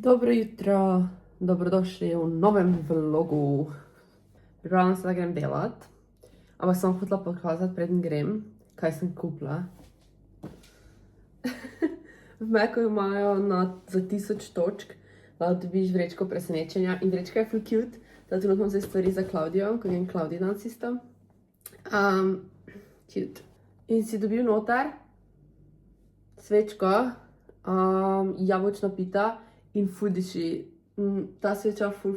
Dobro jutro, dobrodošli v novem vlogu. Pripravljam se, da grem delat, ampak sem hotela pokazati, preden grem, kaj sem kupila. V Macu imajo za 1000 točk, da dobiš vrečko presenečenja in vrečka je ful cute, da trenutno zdaj stvari za Klaudijo, ko grem Klaudiji danes isto. Cute. In si dobil noter svečko, jabolčna pita in ful diši. Ta sveča ful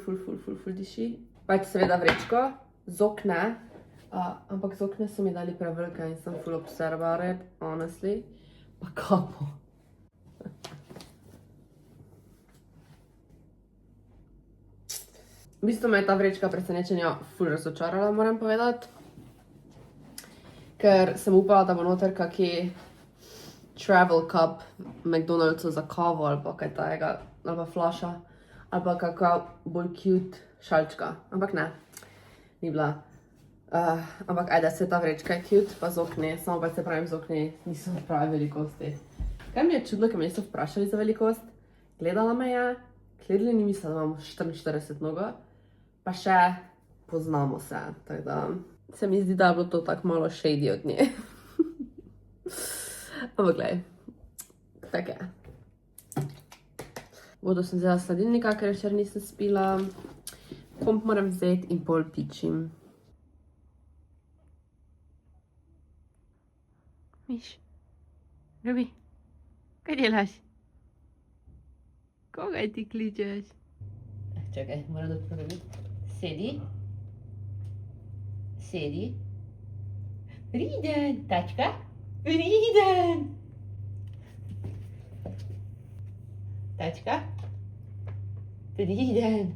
diši. Pač seveda vrečko, z okne, ampak z okne so mi dali prevelika in sem ful upset about it, honestly. Pa kapo. V bistvu me je ta vrečka presenečenja ful razočarala, moram povedati. Ker sem upala, da bo noter kaki travel cup McDonald'sov za kavo ali pa kaj tajega, ali pa flaša, ali pa kakva bolj cute šalčka. Ampak ne, ni bila. Ampak ajde, se ta vrečka je cute, pa z okni, samo pa se pravim z okni, niso pravi velikosti. Kaj mi je čudno, ker me niso vprašali za velikost, gledala me je, gledali ni mislila, da imam 44 nogo, pa še poznamo se, tako da se mi zdi, da je bilo to tako malo shady od nje. Ampak glej, tak je. Vodo sem vzela sladilnika, ker včeraj nisem spila. Komp moram vzeti in pol pičim. Miš, Robi, kaj delaš? Koga ti kličeš? Čakaj, moram da odpraviti. Sedi. Sedi. Priden, tačka. Priden. Tačka. Priden.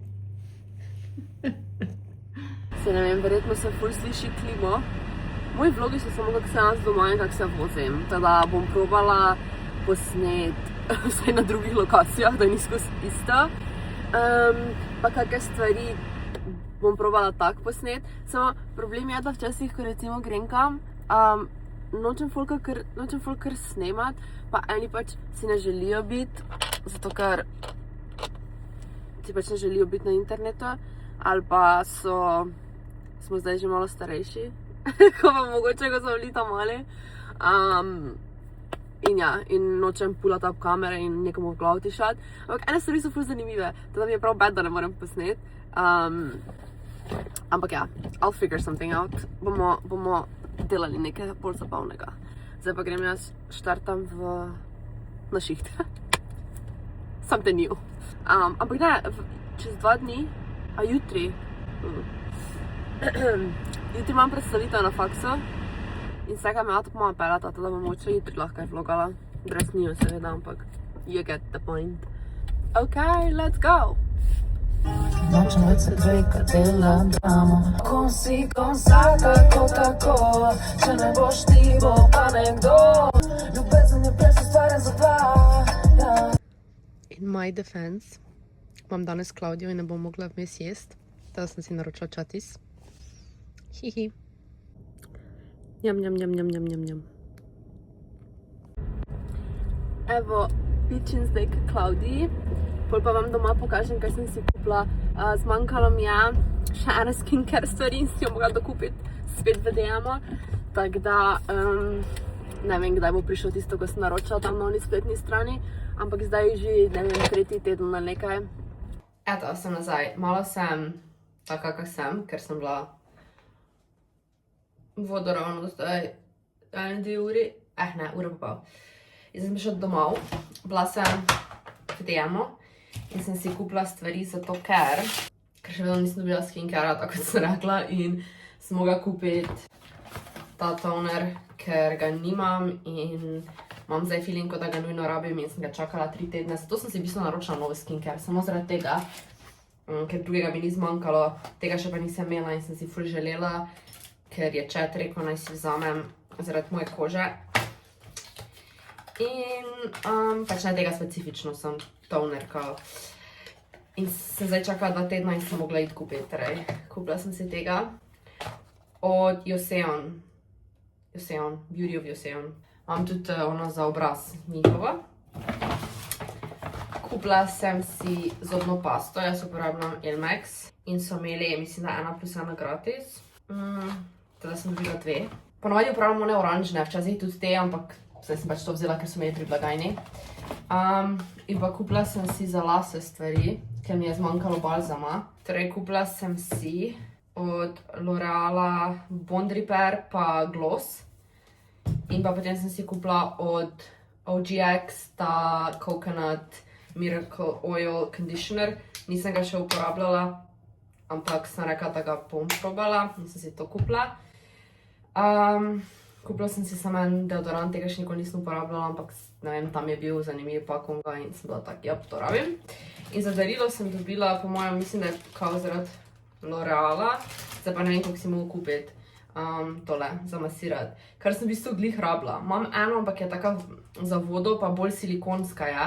Se ne vem, verjetno se ful sliši klimo. Moji vlogi so samo, kako se jaz doma in kako se vozim. Teda bom probala posnet vsaj na drugih lokacijah, da ni skozi isto. Pa kakve stvari bom probala tak posnet. Samo problem je, da včasih, ko recimo grem kam, nočem folka kar snemat, pa eni pač si ne želijo biti, zato ker si pač ne želijo biti na internetu, ali pa smo zdaj že malo starejši, ko pa mogoče, ko so bili tam mali. In ja, in nočem pulati up kamere in nekomu v glavo tišati. Ampak ene stvari so ful zanimive, teda mi je prav bad, da ne morem posnet. Ampak ja, I'll figure something out. Bomo delali nekaj bolj zabavnega. Zdaj pa grem jaz, štartam na šiht. Something new. Ampak ne, čez 2 dni, a jutri, jutri imam predstavitev na faksu in vsega me avto pomalo pelata, da bom mogoče jutri lahko vlogala. Brez njo seveda, ampak you get the point. Okay, let's go! Nočem več se dvejka delamo. Ko si konsaka, ko tako, če ne boš ti, bo pa nekdo. Ljubezen je pres ustvarjen za dva. In my defense, imam danes Klaudijo in ne bom mogla vmes jest, da sem si naročila čatis. Hihi. Njam. Evo, pičim zdaj k Klaudiji. Pol pa vam doma pokažem, kaj sem si kupila. Zmanjkalo mi je še ene skincare stvari in si jo mogla dokupiti spet v DM-u. Tako da, ne vem, kdaj bo prišlo tisto, ko sem naročila tam na oni spletni strani. Ampak zdaj že, ne vem, 3. teden ali nekaj. Eto, sem nazaj. Malo sem taka, kak sem, ker sem bila vodoravno do zdaj 1-2 uri. Ne, ura pa pol. In sem prišla domov. Bila sem v DM-u. In sem si kupila stvari zato, ker še vedno nisem dobila skincarea, tako kot sem rekla, in sem mogla kupiti ta toner, ker ga nimam in imam zdaj feeling, kot da ga nujno rabim in sem ga čakala 3 tedne. Zato sem si v bistvu naročila nove skincare, samo zaradi tega, ker drugega mi ni zmanjkalo, tega še pa nisem imela in sem si ful želela, ker je Chat rekel, naj si vzamem zaradi moje kože. In pač ne tega specifično sem toner, kao. In sem zdaj čakala 2 tedna in sem mogla iti kupiti. Torej, kupila sem si tega od Joseon, Beauty of Joseon. Imam tudi ono za obraz njihovo. Kupila sem si zobno pasto, jaz uporabljam Elmex in so imeli, mislim, da 1+1 gratis. Teda sem dobila 2. Ponovadi uporabljam one oranžne, včasih tudi te, ampak zdaj sem pač to vzela, ker so imeli pri blagajni. In pa kupila sem si za lase stvari, ker mi je zmanjkalo balzama. Torej, kupila sem si od L'Oreala Bond Repair pa Gloss. In pa potem sem si kupila od OGX ta Coconut Miracle Oil Conditioner. Nisem ga še uporabljala, ampak sem rekla, da ga bom probala in sem si to kupila. Kupila sem si samo en deodorant, tega še nikoli nisem uporabljala, ampak ne vem, tam je bil zanimiv pakom ga in sem bila tak, ja, to rabim. In za darilo sem dobila, po mojem, mislim, da je kao zaradi L'Oreala, zdaj pa ne vem, koliko si mogo kupiti. Tole, za masirati, kar sem v bistvu glih rabila. Imam eno, ampak je taka za vodo, pa bolj silikonska je.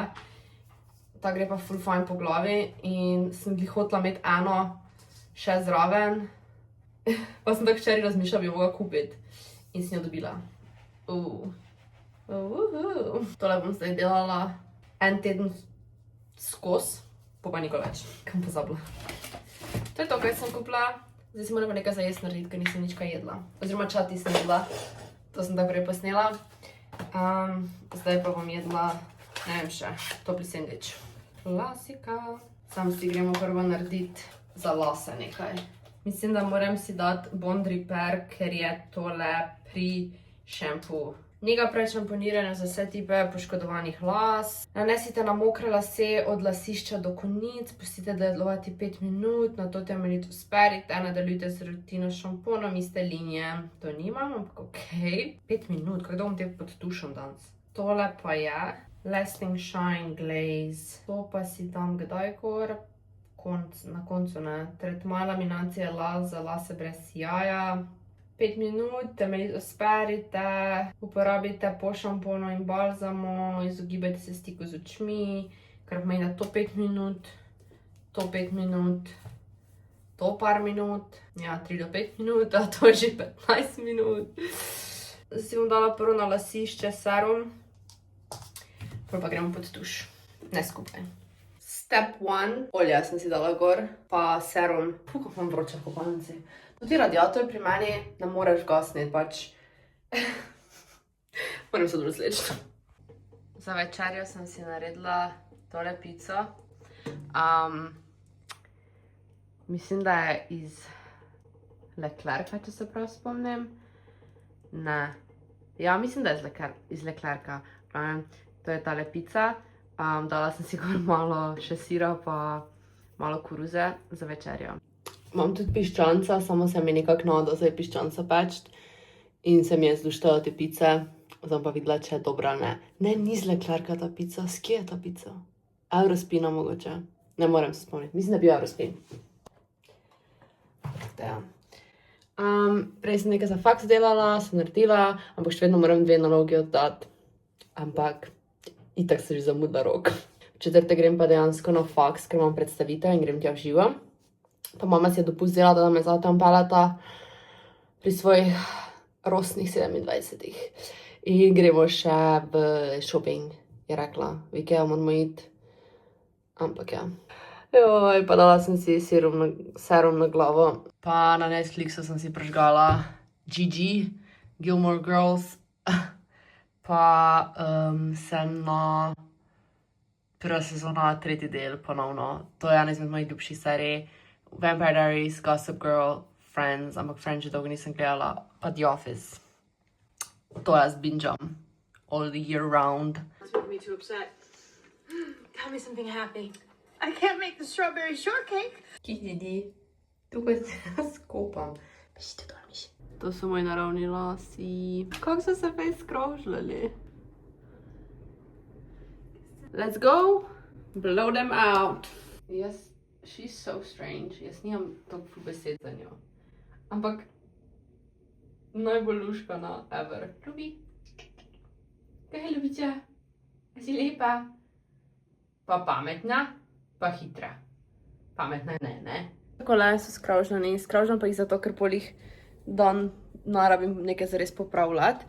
Ta gre pa ful fajn po glavi in sem glih hotela imeti eno še zraven. Pa sem tako včeraj razmišljala, bi jo mogla kupiti. In sem jo dobila. Tole bom zdaj delala en teden skozi, pa nikoli več, kam pozabila. To je to, kaj sem kupila. Zdaj si moram nekaj za jesti narediti, ker nisem nič kaj jedla. Oziroma čati sem jedla. To sem tako prej posnela. Zdaj pa bom jedla, ne vem še, topli sendvič. Klasika. Sam si gremo prvo narediti za lase nekaj. Mislim, da moram si dati Bond Repair, ker je tole pri šampu. Njega pred šamponiranja za vse tipe poškodovanih las. Nanesite na mokre lase od lasišča do konic, pustite delovati 5 minut, nato temeljito sperite, nadaljujte z rutino s šamponom, iste linije. To nimam, ampak okej. 5 minut, kako bom te pod tušom danes? Tole pa je Lasting Shine Glaze. To pa si dam kdajkor, na koncu ne. Tretma laminacije las za lase brez jaja. 5 minut, temeljito sperite, uporabite po šamponu in balzamu, izogibajte se stiku z očmi, kar pomeni, da to 5 minut, to 5 minut, to par minut, ja, 3 do 5 minut, a to že 15 minut. Zdaj si bom dala prvo na lasišče serum, prvo pa gremo pod tuš, ne skupaj. Step 1, olje sem si dala gor, pa serum, kako imam vroče kopalnice. Tudi radiator pri meni ne moreš gasniti, pač. Moram se odrozleči. Za večerjo sem si naredila tole pico. Mislim, da je iz Leclerca, če se prav spomnim. Ne. Ja, mislim, da je iz Leclerca. To je tale pica. Dala sem si gor malo še sira, pa malo koruze za večerjo. Imam tudi piščanca, samo se mi nekako nada zdaj piščanca peč in se mi je zluštala te pice. Zdaj pa videla, če je dobra, ne. Ne, ni z Leclerca ta pica. S kje je ta pica? Eurospina mogoče. Ne morem se spomniti. Mislim, da bi Eurospin. Prej sem nekaj za faks delala, sem naredila, ampak še vedno moram 2 nalogi oddati. Ampak itak se že zamudila rok. V četrtek grem pa dejansko na faks, ker imam predstavitev in grem tja v živo. Pa mama si je dopustila, da me zate peljeta pri svojih rosnih 27. In gremo še v shopping, je rekla. V Ikea moramo iti. Ampak ja. Joj, pa dala sem si serum na glavo. Pa na Netflixu sem si prežgala GG, Gilmore Girls. Pa sem na prva sezona, 3. del ponovno. To je ena izmed mojih ljubših serij. Vampire Diaries, Gossip Girl, Friends, ampak Friends že dolgo nisem gledala, pa The Office. To jaz bingeam all the year round. That's making me too upset. Tell me something happy. I can't make the strawberry shortcake. Kiki, tukaj se skopam. Pišite dol, miši. To so moji naravni lasi. Kako so se fej skrožljali? Let's go. Blow them out. Yes. She's so strange. Jaz nimam toliko besed za njo. Ampak najbolj luškana ever. Ljubi. Kaj ljubiče? Si lepa? Pa pametna, pa hitra. Pametna ne. Takole so skravžljani. Skravžljam pa jih zato, ker polih dan narabim nekaj zares popravljati.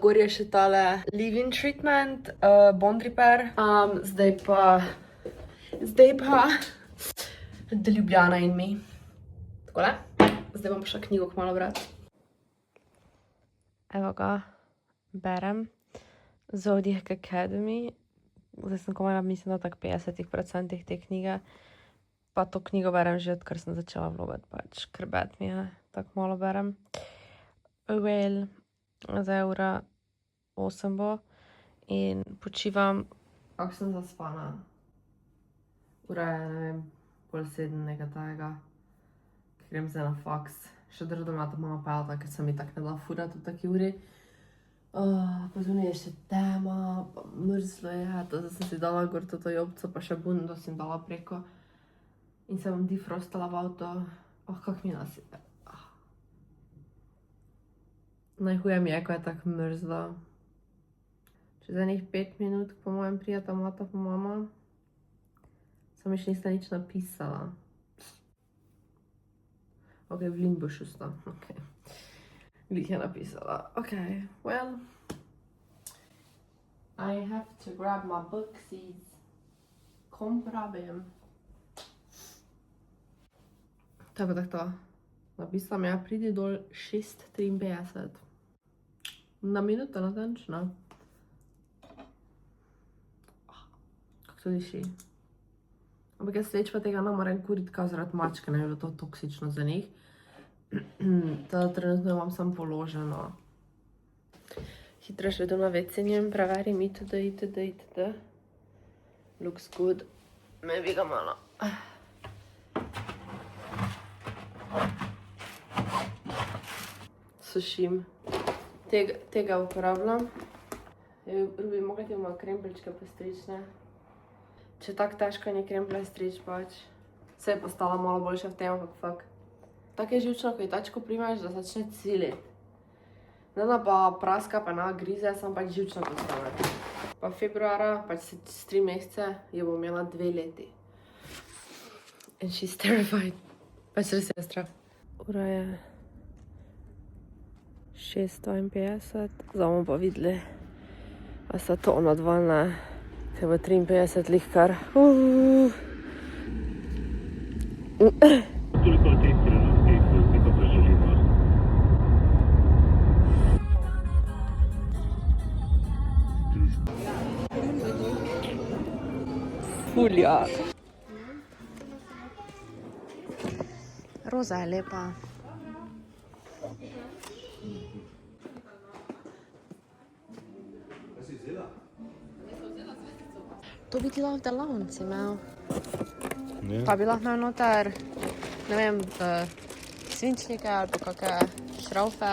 Gor je še tale leave-in treatment, Bond Repair. Zdaj pa Zdaj pa The Ljubljana in mi. Takole. Zdaj bom šla knjigo kmalu brati. Evo ga, berem. Zodiac Academy. Zdaj sem komaj, mislim, da tak 50% te knjige. Pa to knjigo berem že, odkar sem začela vlogati, pač krbet mi je, tako malo berem. Well, zdaj ura 8 bo in počivam. Kako sem zaspana. Ura je, ne vem, 6:30 nekaj tajega. Grem zdaj na faks. Še drža doma ta mama pelta, ker sem mi tak ne dala furati v taki uri. Pa zunaj je še tema, pa mrzlo je, to sem si dala gor to jobco, pa še bundo sem dala preko. In se bom defrostala v avto. Kak mi nas je. Najhuje mi je, ko je tako mrzlo. Čez enih 5 minut, po mojem, prijeta mata pa mama. Samo še nista nič napisala. Ok, v Limbušu sta. Ok. Glih je napisala. Ok, well. I have to grab my booksies. Kom pravim. Tako da to. Napisala mi je, pridi dol 6:53. Na minuto natančno. Kako to diši? Ampak jaz več pa tega ne morem kuriti, kao zaradi mačke, ne bi bilo to toksično za njih. Teda trenutno imam samo položeno. Hitro še do na vecenjem, preverim itd. Looks good. Maybe ga malo. Sušim. Tega uporabljam. Rubi, mogla ti malo krempelčke postrič, ne? Če tako težko je kremplje strič, pač. Se je postala malo boljša v tem, ampak fakt. Tako je živčno, ko je tačko primeš, da začne cilit. Ne da pa praska, pa ne grize, sem pač živčno postala. Pa februara, pač s 3 mesece, jo bom imela 2 leti. And she's terrified. Pač res je strah. Ura je 6:52, zdaj bomo pa videli, a sta to ona dva, ne. Ker bo 53 lihkar. Toliko o teh trenutkih, ko si to preželimo. Fulja. Roza je lepa. To bi ti lahko v delavnici imel. Pa bi lahko imel noter, ne vem, svinčnike ali pa kakve šraufe.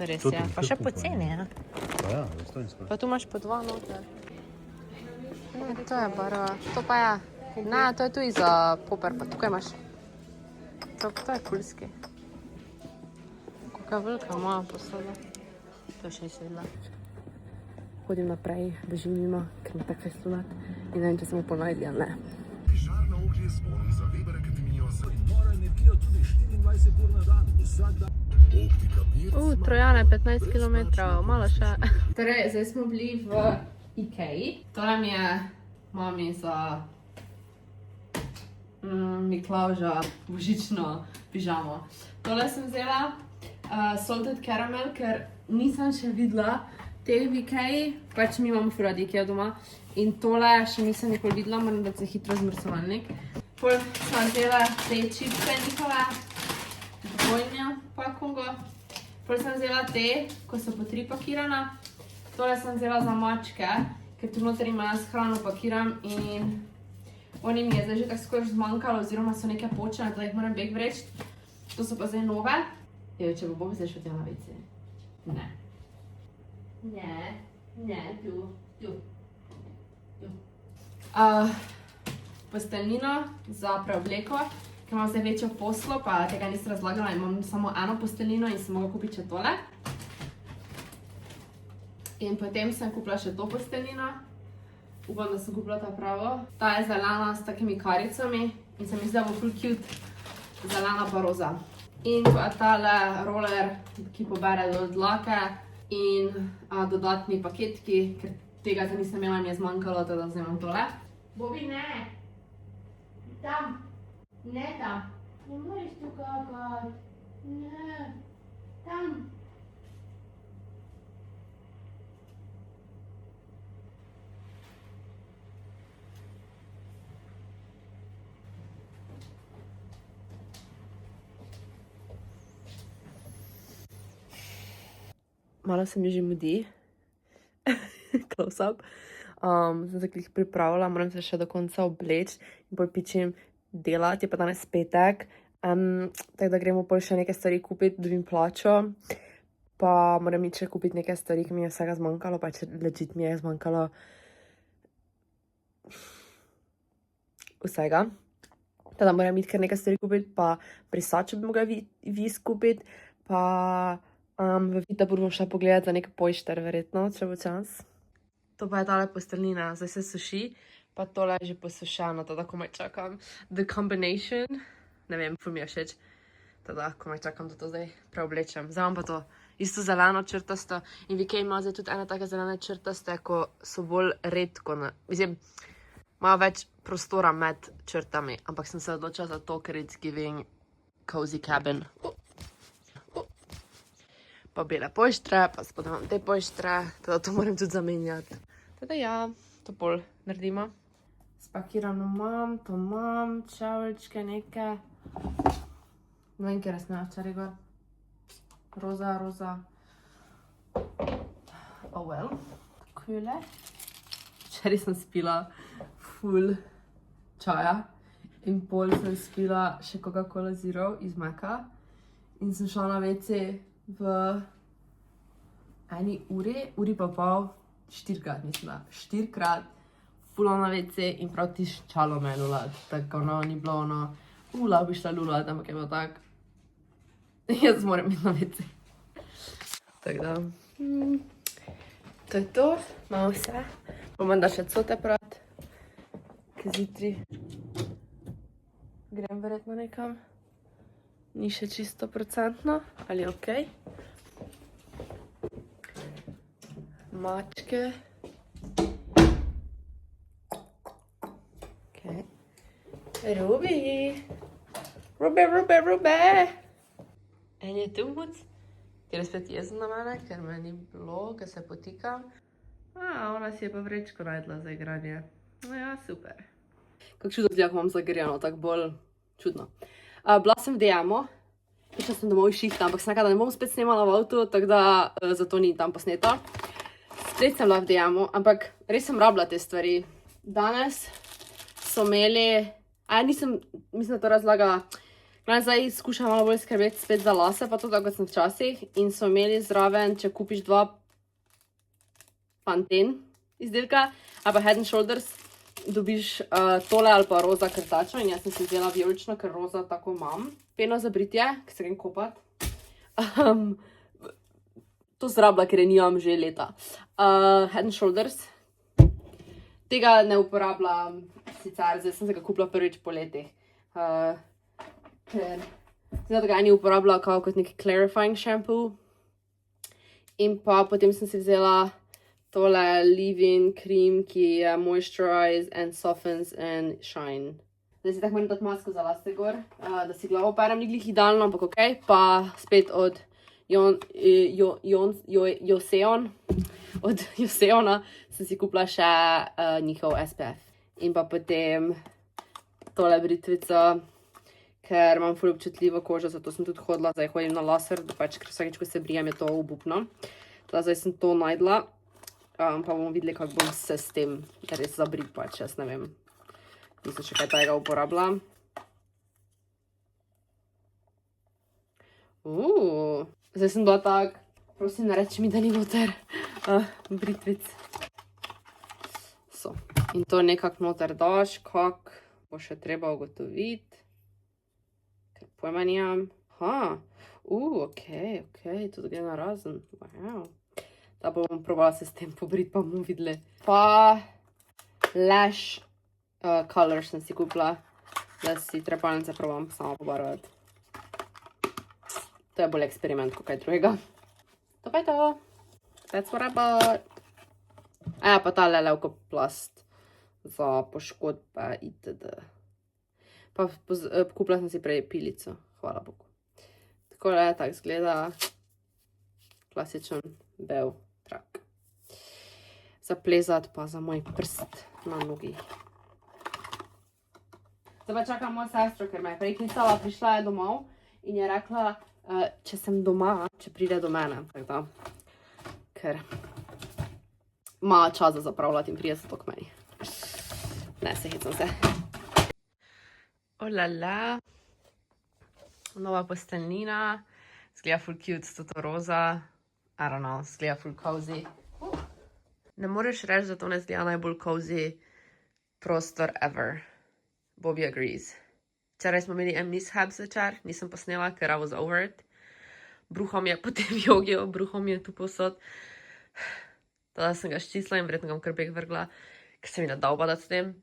Res je. Pa še poceni, ja. Pa ja, dostojnsko. Pa tu imaš po 2 noter. Ne, to je barva. To pa je. Ne, to je tu za poper, pa tukaj imaš. To je kulski. Kakva velika moja posada. To še nisi videla. Hodim naprej, bežim mimo, ker me tak festunat. In ne vem, če smo ponajdli, ali ne. Žarno oglje s polom za Weber Akademijo in mora energijo tudi 24 ur na dan, vsak dan. Optika Mir. Trojane, 15 km, malo še. Torej, zdaj smo bili v Ikei. Tole mi je mami za Miklavža božično pižamo. Tole sem vzela salted caramel, ker nisem še videla teh v Ikei, pač mi imamo ful radi Ikea doma. In tole še nisem nikoli videla, moram dati se hitro zmrsovalnik. Pol sem vzela te čipse njihove, dvojne pakungo. Pol sem vzela te, ko so po 3 pakirana. Tole sem vzela za mačke, ker tu noter ima jaz hrano pakiram in oni mi je zdaj že tako skoraj zmanjkalo, oziroma so neke počene, da jih moram beg vreči. To so pa zdaj nove. Če bo Bob zdaj šel tja na WC. Ne. Ne, tu. Posteljnino za preobleko, ker imam zdaj večjo poslo, pa tega nisem razlagala, imam samo eno posteljnino in sem mogla kupiti še tole. In potem sem kupila še to posteljnino. Upam, da sem kupila ta pravo. Ta je zelena s takimi karicami in se mi zdi, da bo ful cute. Zelena pa roza. In pa tale roller, ki pobere do dlake in dodatni paketki, ker tega nisem imela, mi je zmanjkalo, teda zdaj imam tole. Bobi, ne! Tam. Ne tam. Ne moreš tu kakati. Ne. Tam. Malo se mi že mudi. Close up. Sem se glih pripravila, moram se še do konca obleči in bolj pičem delati, je pa danes petek. Tako da gremo pol še nekaj stvari kupiti, dobim plačo. Pa moram iti še kupiti nekaj stvari, ki mi je vsega zmanjkalo, pa če legit mi je zmanjkalo vsega. Teda moram iti kar nekaj stvari kupiti, pa brisačo bi mogla vi skupiti, pa v Vitabur bom šla pogledati za nek pojšter, verjetno, če bo čas. To pa je tale posteljnina, zdaj se suši, pa tole je že posušeno, teda komaj čakam. The combination, ne vem, ful mi je všeč, teda komaj čakam, da to zdaj preoblečem. Zdaj imam pa to isto zeleno črtasto in Vikej ima zdaj tudi ena taka zelena črtaste, ko so bolj redko, mislim, imajo več prostora med črtami, ampak sem se odločila za to, ker it's giving cozy cabin. Pa bele pojštre, pa spodaj imam te pojštre, teda to moram tudi zamenjati. Teda ja, to pol naredimo. Spakirano imam, to imam, čevlčke neke. Ne vem, kjer sem včeraj gor. Roza. Oh well. Takole. Včeraj sem spila full čaja in pol sem spila še Coca-Cola Zero iz Meka in sem šla na WC v eni uri pa pol, 4krat mislim da, 4krat full na WC in prav tiščalo me lulat, tako ni bilo lahko bi šla lulat, ampak je bilo tak, jaz moram biti na WC. Tako da, to je to, imamo vse, bom da še cote prat, ki zjutri grem verjetno nekam. Ni še čisto procentno, ali okej. Mačke. Okej. Rubi. En je tu muc, ker je spet jezen na mene, ker me ni bilo, ker se potikam. Ona si je pa vrečko najdla za igranje. No ja, super. Kako čudno zgleda, ko imam zagrjeno, tako bolj čudno. Bila sem v DM-u, prišla sem domov iz šihta, ampak sem nekaj, da ne bom spet snemala v avtu, tako da zato ni tam posneto. Spet sem bila v DM-u, ampak res sem rabila te stvari. Danes so imeli, mislim, da to razlagala, zdaj skušam malo bolj skrbeti spet za lase, pa to tako, kot sem včasih, in so imeli zraven, če kupiš 2 Pantene izdelka, ali pa Head & Shoulders, dobiš tole ali pa roza krtačo in jaz sem si vzela vijolično, ker roza tako imam. Peno za britje, ki se grem kopat. To zrabla, ker je nimam že leta. Head & Shoulders. Tega ne uporabljam sicer, zdaj sem se ga kupila prvič po letih. Ker zdaj ga ni uporabljala kot nek clarifying shampoo. In pa potem sem si vzela tole leave-in cream, ki je moisturize and softens and shine. Zdaj si tako moram dati masko za lase gor, da si glavo perem, ni glih idealno, ampak okej. Pa spet od Joseona sem si kupila še njihov SPF. In pa potem tole britvico, ker imam ful občutljivo kožo, zato sem tudi hodila, zdaj hodim na laser, da pač, ker vsakeč, ko se brijem, je to obupno. Teda zdaj sem to najdla. Pa bomo videli, kako bom se s tem res zabrit, pač jaz ne vem. Nisem še kaj tega uporabila. Zdaj sem bila tak, prosim, ne reči mi, da ni noter britvic. So, in to nekako noter daš, kak bo še treba ugotoviti. Ker pojma nimam. Okej, tudi gre na razen. Wow. Da bom probala se s tem pobriti, pa bomo videli. Pa lash color sem si kupila, da si trepalnice probam sama pobarvati. To je bolj eksperiment, kot kaj drugega. To pa je to. That's what I bought. Pa ta leukoplast za poškodbe itd. Pa kupila sem si prej pilico, hvala Bogu. Tako da tako izgleda klasičen bel trak. Za plezat pa za moj prst na nogi. Zdaj pa čakam mojo sestro, ker me je prej klicala, prišla je domov in je rekla, če sem doma, če pride do mene, tako da, ker ima čas za zapravljati in prije se to k meni. Ne, se hecam se. Olala. Nova posteljnina. Zgleda full cute, s to roza. I don't know, zgleda full cozy. Ne moreš reči, da to ne zgleda najbolj cozy prostor ever. Bobby agrees. Včeraj smo imeli en mishap zvečer, nisem posnela, ker I was over it. Bruhom je potem jogil, bruhom je tu posod. Tada sem ga ščisla in verjetno ga kar beg vrgla, ker se mi ne da obadati s tem.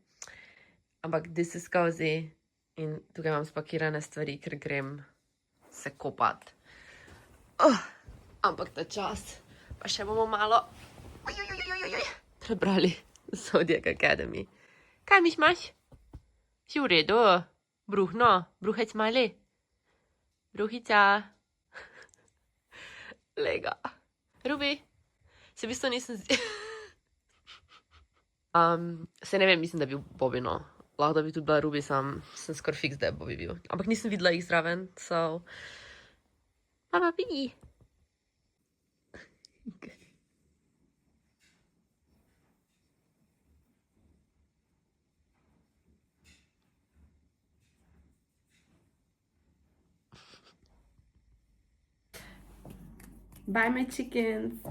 Ampak this is cozy in tukaj imam spakirane stvari, ker grem se kopat. Ampak ta čas, pa še bomo malo prebrali Zodiac Academy. Kaj miš imaš? Si v redu? Bruhno? Bruhec mali? Bruhica? Lega. Rubi? Se v bistvu nisem se ne vem, mislim, da bi bil Bobby, no. Lahko da bi tudi bila Ruby, sem skoraj fiks, da je Bobby bil. Ampak nisem videla jih zraven, so... Mama, pigi! Bye, my chickens!